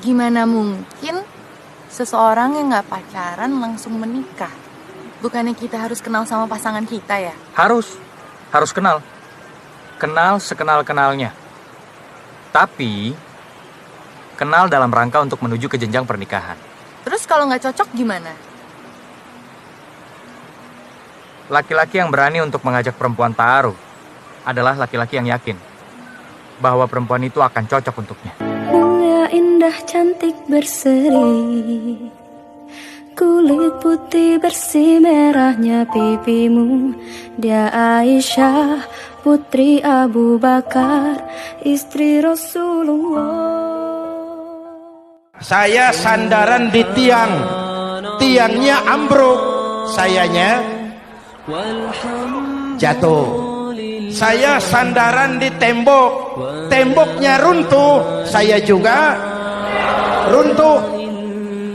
Gimana mungkin seseorang yang nggak pacaran langsung menikah? Bukannya kita harus kenal sama pasangan kita ya? Harus kenal. Kenal sekenal-kenalnya. Tapi, kenal dalam rangka untuk menuju ke jenjang pernikahan. Terus kalau nggak cocok gimana? Laki-laki yang berani untuk mengajak perempuan taruh adalah laki-laki yang yakin bahwa perempuan itu akan cocok untuknya. Mulia, indah, cantik, berseri, kulit putih bersih merahnya pipimu. Dia Aisyah, putri Abu Bakar, istri Rasulullah. Saya sandaran di tiang, tiangnya ambruk, sayanya jatuh. Saya sandaran di tembok, temboknya runtuh, saya juga runtuh.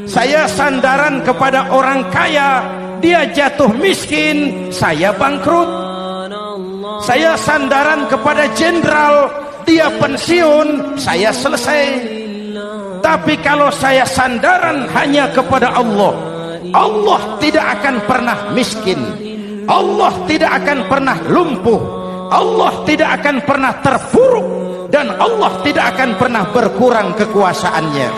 Saya sandaran kepada orang kaya, dia jatuh miskin, saya bangkrut. Saya sandaran kepada jenderal, dia pensiun, saya selesai. Tapi kalau saya sandaran hanya kepada Allah, Allah tidak akan pernah miskin, Allah tidak akan pernah lumpuh, Allah tidak akan pernah terpuruk, dan Allah tidak akan pernah berkurang kekuasaannya.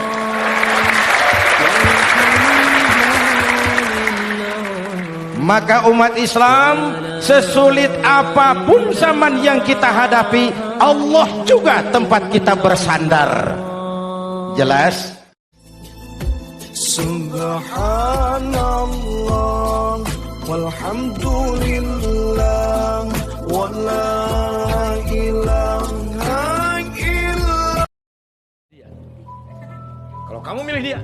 Maka umat Islam, sesulit apapun zaman yang kita hadapi, Allah juga tempat kita bersandar. Jelas? Subhanallah walhamdulillah wala ilaha illallah. Kalau kamu milih dia,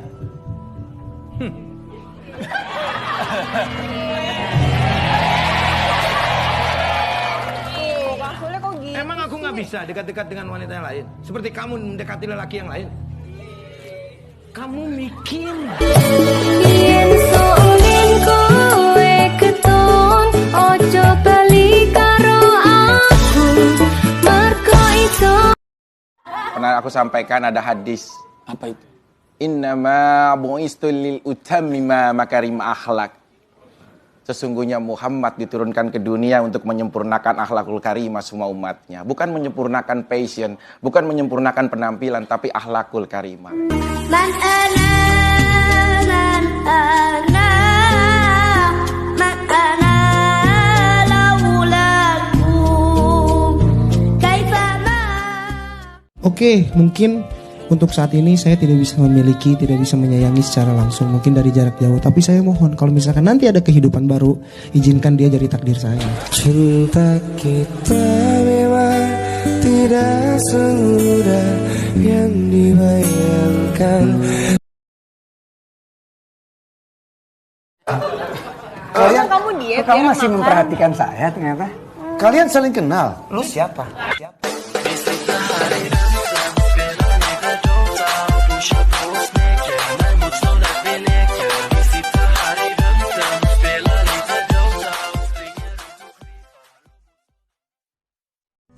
emang aku nggak bisa dekat-dekat dengan wanita yang lain seperti kamu mendekati lelaki yang lain? Kamu mikir. Yen soalin kowe keton, ojo bali karo aku, mergo itu. Pernah aku sampaikan ada hadis. Apa itu? Innama bu'istu lil utammima makarim akhlak. Sesungguhnya Muhammad diturunkan ke dunia untuk menyempurnakan akhlakul karimah semua umatnya. Bukan menyempurnakan passion, bukan menyempurnakan penampilan, tapi akhlakul karimah. Man ana, man ana, man ana laulakum kaifama. Oke, mungkin untuk saat ini saya tidak bisa memiliki, tidak bisa menyayangi secara langsung, mungkin dari jarak jauh. Tapi saya mohon, kalau misalkan nanti ada kehidupan baru, izinkan dia jadi takdir saya. Cinta kita memang tidak semudah yang dibayangkan. Kalian, kamu diet, kamu masih memperhatikan saya ternyata. Kalian saling kenal. Lu siapa?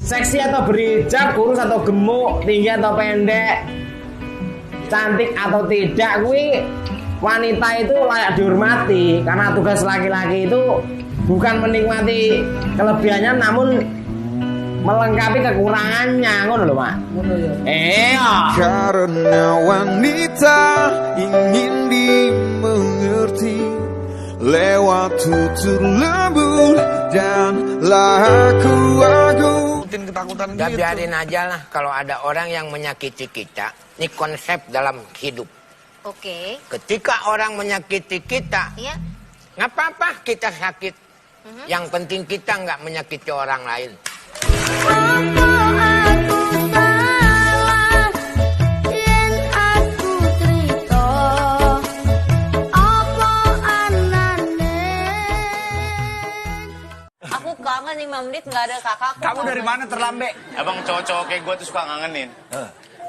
Seksi atau berhijab, kurus atau gemuk, tinggi atau pendek, cantik atau tidak, kuwi wanita itu layak dihormati. Karena tugas laki-laki itu bukan menikmati kelebihannya, namun melengkapi kekurangannya, ngono lho, Mak. Karena wanita ingin dimengerti lewat tutur lembut dan laku. Ketakutan Gak gitu. Biarin aja lah kalau ada orang yang menyakiti kita. Ini konsep dalam hidup. Oke. Ketika orang menyakiti kita, Iya. nggak apa-apa kita sakit. Yang penting kita nggak menyakiti orang lain. Apa aku salah yen aku cerita, apa anane. Aku kangen Imam D menit nggak ada kakakku. Kamu dari mana terlambe? Abang cowok-cowok kayak gue tuh suka ngangenin.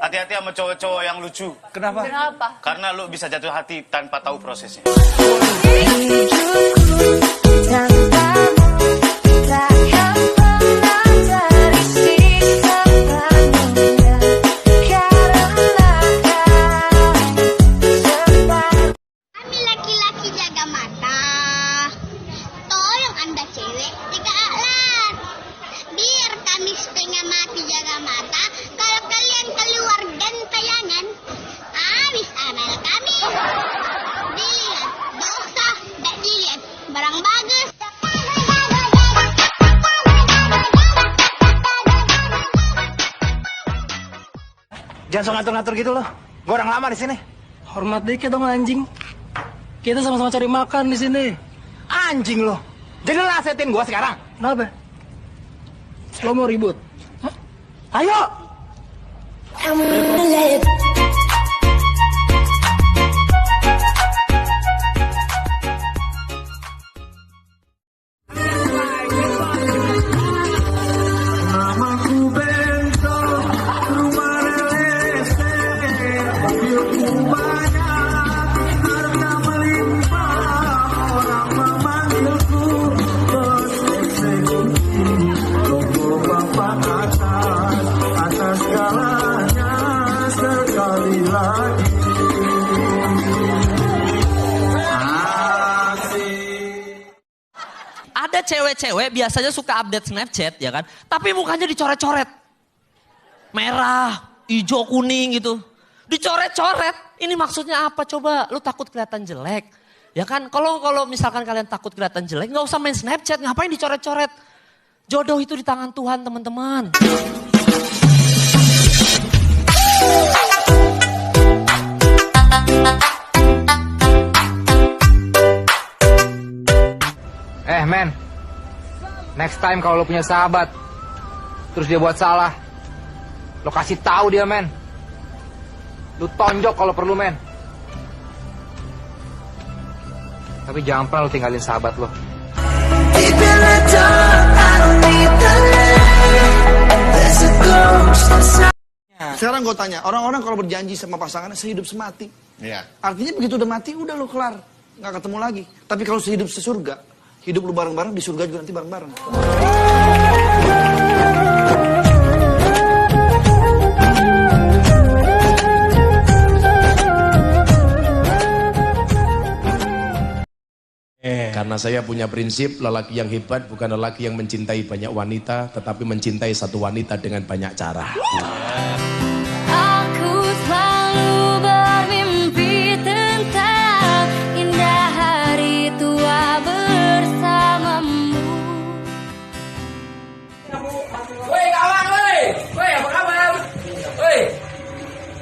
Hati-hati sama cowok-cowok yang lucu. Kenapa? Kenapa? Karena lu bisa jatuh hati tanpa tahu prosesnya. Kami laki-laki jaga mata. Tolong Anda cewek jaga alat. Biar kami setengah mati jaga mata. Kalau kalian keluar gentayangan, habis amal kami. Dilihat dosa, tak dilihat barang bagus. Jangan sok ngatur-ngatur gitu loh. Gue orang lama di sini. Hormat dikit dong anjing. Kita sama-sama cari makan di sini. Anjing loh. Jadi lo nasehatin gue sekarang? Kenapa? Lo mau ribut? Hah? Ayo! Ada cewek-cewek biasanya suka update Snapchat ya kan, tapi mukanya dicoret-coret. Merah, hijau, kuning gitu. Dicoret-coret. Ini maksudnya apa coba? Lu takut kelihatan jelek. Ya kan, kalau misalkan kalian takut kelihatan jelek, nggak usah main Snapchat, ngapain dicoret-coret? Jodoh itu di tangan Tuhan, teman-teman. Men, next time kalau lo punya sahabat, terus dia buat salah, lo kasih tahu dia, men. Lo tonjok kalau perlu, men. Tapi jangan pernah lo tinggalin sahabat lo. Sekarang gue tanya, orang-orang kalau berjanji sama pasangannya sehidup semati. Iya. Artinya begitu udah mati, udah lo kelar. Nggak ketemu lagi. Tapi kalau sehidup sesurga, hidup lu bareng-bareng, di surga juga nanti bareng-bareng. Karena saya punya prinsip, lelaki yang hebat bukan lelaki yang mencintai banyak wanita, tetapi mencintai satu wanita dengan banyak cara. Aku selalu bermimpi tentang indah hari tua bersamamu. Woi kawan, woi, woi apa kabar? Woi,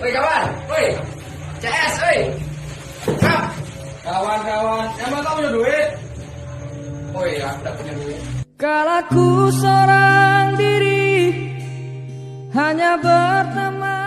woi kawan, woi, CS, woi, kawan-kawan, emang kamu punya duit? Oh iya, aku punya duit. Kalaku seorang diri hanya berteman.